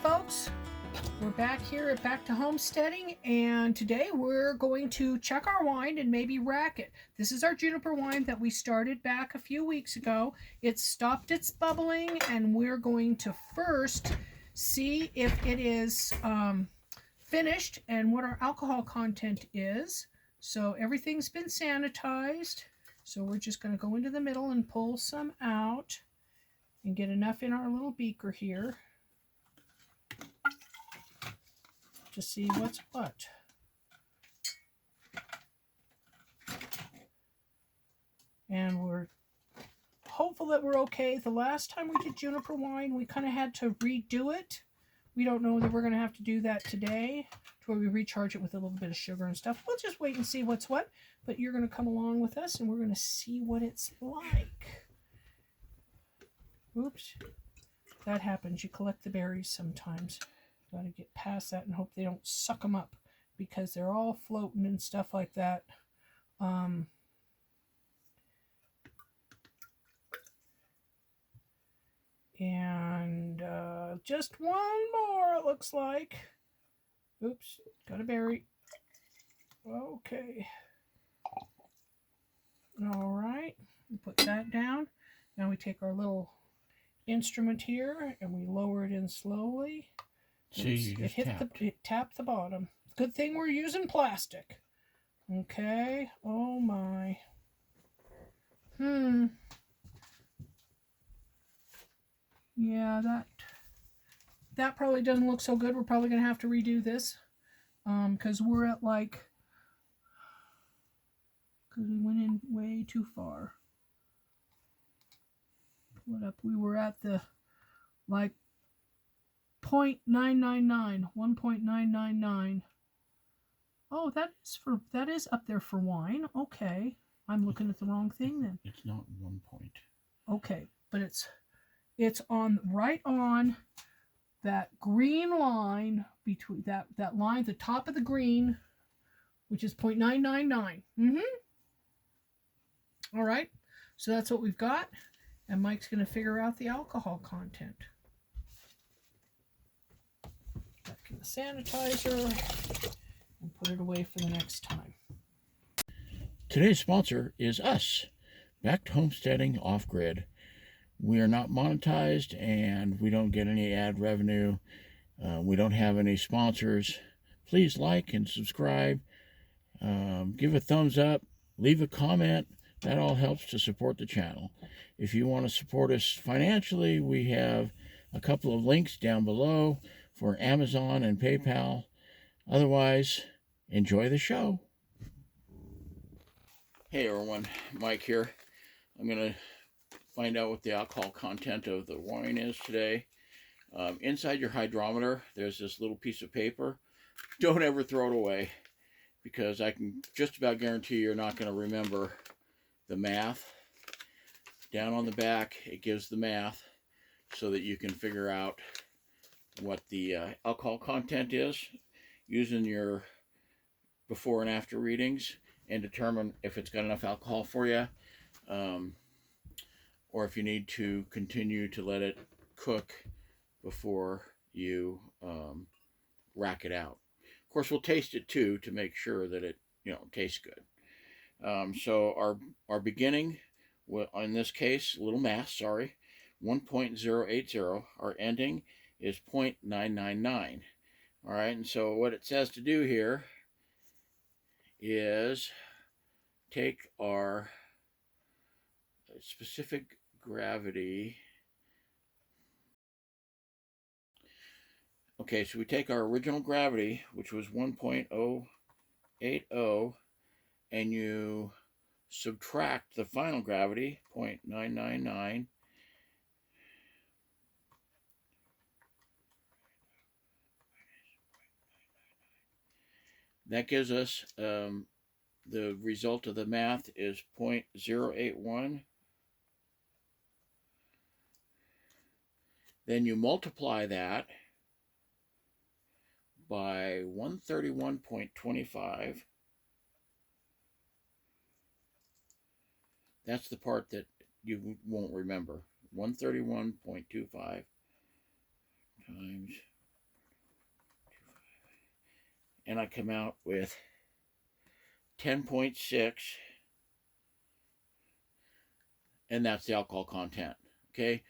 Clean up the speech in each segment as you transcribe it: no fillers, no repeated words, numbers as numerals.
folks. We're back here at Back to Homesteading, and today we're going to check our wine and maybe rack it. This is our Juniper wine that we started back a few weeks ago. It stopped its bubbling, and we're going to first see if it is finished and what our alcohol content is. So everything's been sanitized. So we're just going to go into the middle and pull some out and get enough in our little beaker here to see what's what. And we're hopeful that we're okay. The last time we did Juniper wine, we kind of had to redo it. We don't know that we're going to have to do that today, to where we recharge it with a little bit of sugar and stuff. We'll just wait and see what's what. But you're going to come along with us, and we're going to see what it's like. Oops. That happens. You collect the berries sometimes. Got to get past that and hope they don't suck them up, because they're all floating and stuff like that. And just one more, it looks like. Oops, got a berry. Okay. All right, we put that down. Now we take our little instrument here and we lower it in slowly. See, it tapped the bottom. Good thing we're using plastic. Okay. Oh my. Yeah, that probably doesn't look so good. We're probably gonna have to redo this, because we're at because we went in way too far. Pull it up. We were at the 0.999, 1.999. Oh, that is up there for wine. Okay, I'm looking at the wrong thing then. It's not 1 point. Okay, but it's on right on that green line, between that line, the top of the green, which is 0.999. All right, so that's what we've got, and Mike's going to figure out the alcohol content. Back in the sanitizer and put it away for the next time. Today's sponsor is us, Back to Homesteading Off-Grid. We are not monetized, and we don't get any ad revenue. We don't have any sponsors. Please like and subscribe. Give a thumbs up. Leave a comment. That all helps to support the channel. If you want to support us financially, we have a couple of links down below for Amazon and PayPal. Otherwise, enjoy the show. Hey everyone, Mike here. I'm going to find out what the alcohol content of the wine is today. Inside your hydrometer, there's this little piece of paper. Don't ever throw it away, because I can just about guarantee you're not going to remember the math. Down on the back, it gives the math so that you can figure out what the alcohol content is using your before and after readings, and determine if it's got enough alcohol for you, or if you need to continue to let it cook before you rack it out. Of course, we'll taste it too to make sure that it tastes good. So our beginning, in this case, little math, sorry, 1.080. Our ending is 0.999. All right, and so what it says to do here is take our specific gravity. Okay, so we take our original gravity, which was 1.080, and you subtract the final gravity, 0.999. That gives us the result of the math is 0.081. Then you multiply that by 131.25. That's the part that you won't remember. 131.25 times and I come out with 10.6, and that's the alcohol content. Okay,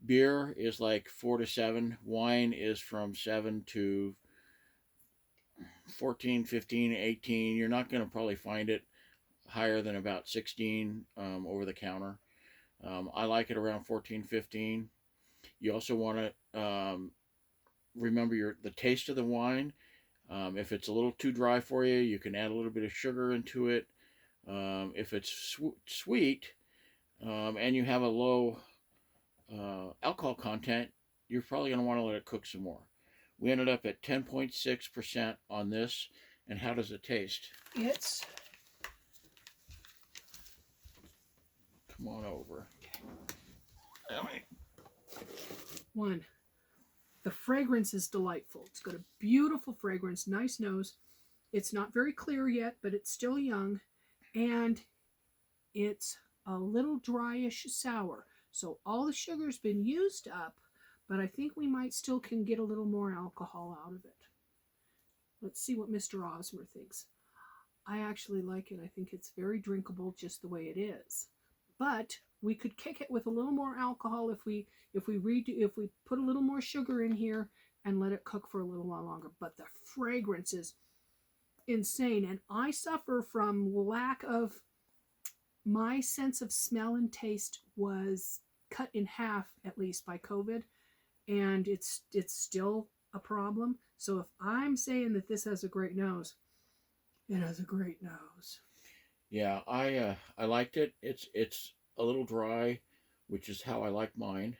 beer is like 4 to 7, wine is from 7 to 14, 15, 18. You're not going to probably find it higher than about 16 over the counter. I like it around 14, 15. You also want to remember the taste of the wine. If it's a little too dry for you, you can add a little bit of sugar into it. If it's sweet and you have a low alcohol content, you're probably going to want to let it cook some more. We ended up at 10.6% on this. And how does it taste? It's... Come on over. One, the fragrance is delightful. It's got a beautiful fragrance, nice nose. It's not very clear yet, but it's still young. And it's a little dryish sour. So all the sugar's been used up, but I think we might still can get a little more alcohol out of it. Let's see what Mr. Osmer thinks. I actually like it. I think it's very drinkable just the way it is. But we could kick it with a little more alcohol if we put a little more sugar in here and let it cook for a little while longer. But the fragrance is insane, and I suffer from lack of... My sense of smell and taste was cut in half, at least, by COVID, and it's still a problem. So if I'm saying that this has a great nose, it has a great nose. Yeah, I liked it. It's a little dry, which is how I like mine.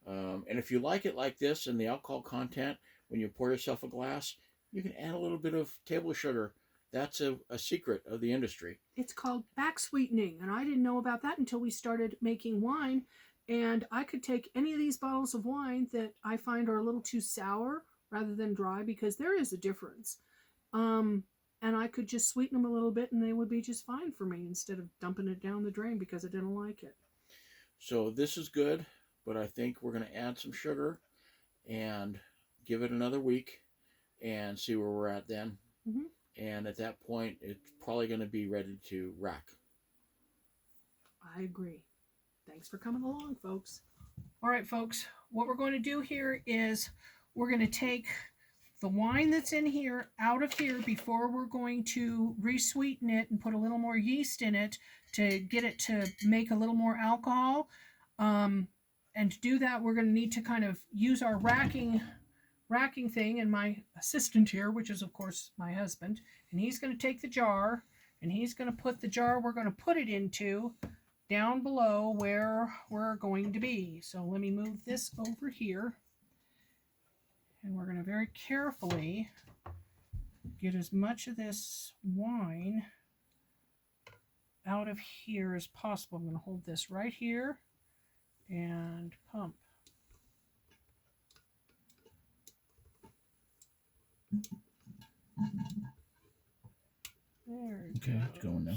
And if you like it like this and the alcohol content, when you pour yourself a glass, you can add a little bit of table sugar. That's a secret of the industry. It's called back sweetening, and I didn't know about that until we started making wine. And I could take any of these bottles of wine that I find are a little too sour rather than dry, because there is a difference. And I could just sweeten them a little bit and they would be just fine for me, instead of dumping it down the drain because I didn't like it. So this is good, but I think we're going to add some sugar and give it another week and see where we're at then. Mm-hmm. And at that point, it's probably going to be ready to rack. I agree. Thanks for coming along, folks. All right, folks, what we're going to do here is we're going to take the wine that's in here out of here before we're going to re-sweeten it and put a little more yeast in it to get it to make a little more alcohol. And to do that, we're going to need to kind of use our racking thing, and my assistant here, which is of course my husband, and he's going to take the jar and he's going to put the jar we're going to put it into down below where we're going to be. So let me move this over here, and we're going to very carefully get as much of this wine out of here as possible. I'm going to hold this right here and pump. There it Okay, goes. it's going now.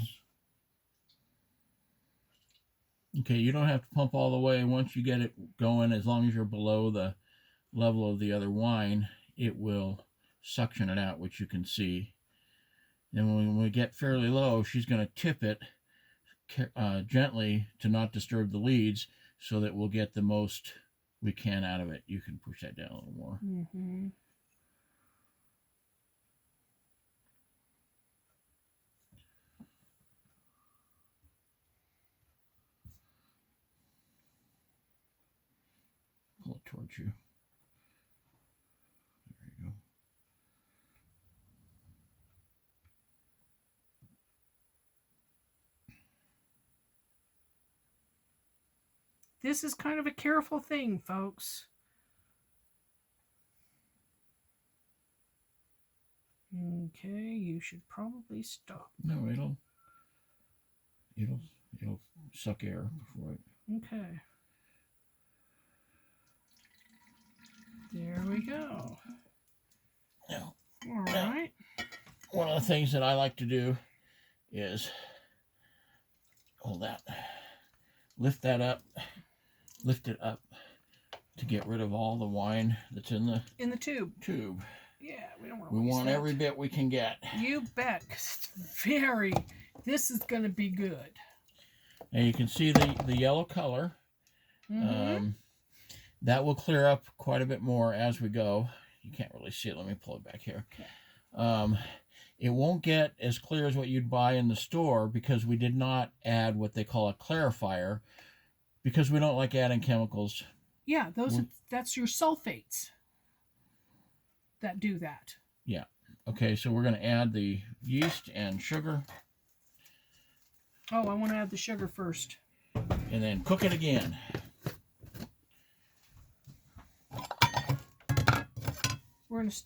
Okay, you don't have to pump all the way. Once you get it going, as long as you're below the level of the other wine, it will suction it out, which you can see. Then when we get fairly low, she's going to tip it gently to not disturb the leads, so that we'll get the most we can out of it. You can push that down a little more. Mm-hmm. Pull it towards you. There you go. This is kind of a careful thing, folks. Okay, you should probably stop. No, it'll suck air before it. Okay. There we go. Now, All right. one of the things that I like to do is hold that, lift it up to get rid of all the wine that's in the tube. Yeah, we don't want We want every bit we can get. You bet. 'Cause this is going to be good. And you can see the yellow color. That will clear up quite a bit more as we go. You can't really see it. Let me pull it back here. Okay. It won't get as clear as what you'd buy in the store because we did not add what they call a clarifier because we don't like adding chemicals. Yeah, that's your sulfates that do that. Yeah. Okay, so we're going to add the yeast and sugar. Oh, I want to add the sugar first. And then cook it again.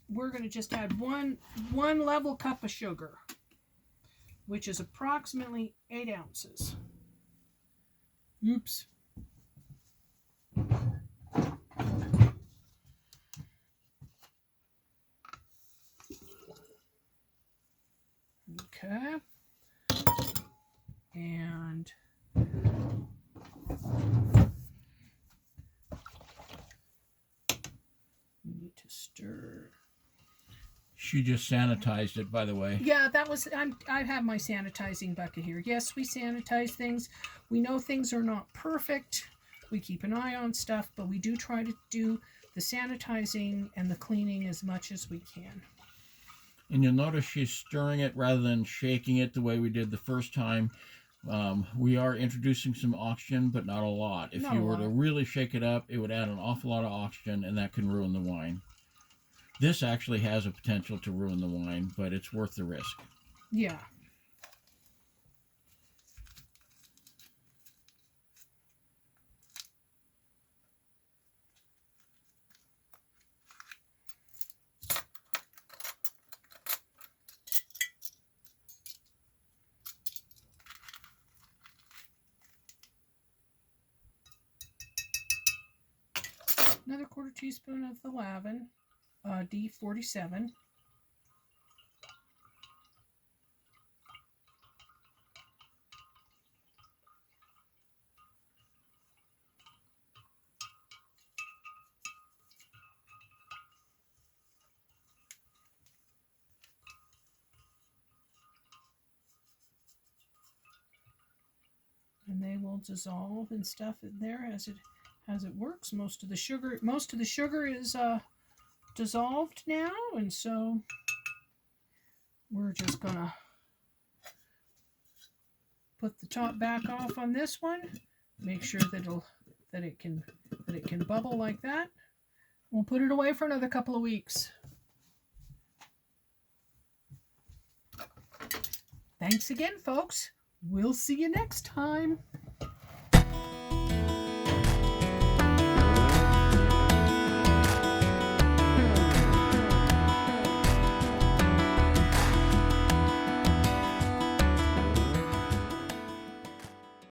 We're gonna just add one level cup of sugar, which is approximately 8 ounces. Oops. Okay. And we need to stir. She just sanitized it, by the way. Yeah, that was, I have my sanitizing bucket here. Yes, we sanitize things. We know things are not perfect. We keep an eye on stuff, but we do try to do the sanitizing and the cleaning as much as we can. And you'll notice she's stirring it rather than shaking it the way we did the first time. We are introducing some oxygen, but not a lot. If you were to really shake it up, it would add an awful lot of oxygen, and that can ruin the wine. This actually has a potential to ruin the wine, but it's worth the risk. Yeah. Another 1/4 teaspoon of the Lavin, D47. And they will dissolve and stuff in there as it works. Most of the sugar is dissolved now, and so we're just gonna put the top back off on this one. Make sure that it can bubble like that. We'll put it away for another couple of weeks. Thanks again, folks. We'll see you next time.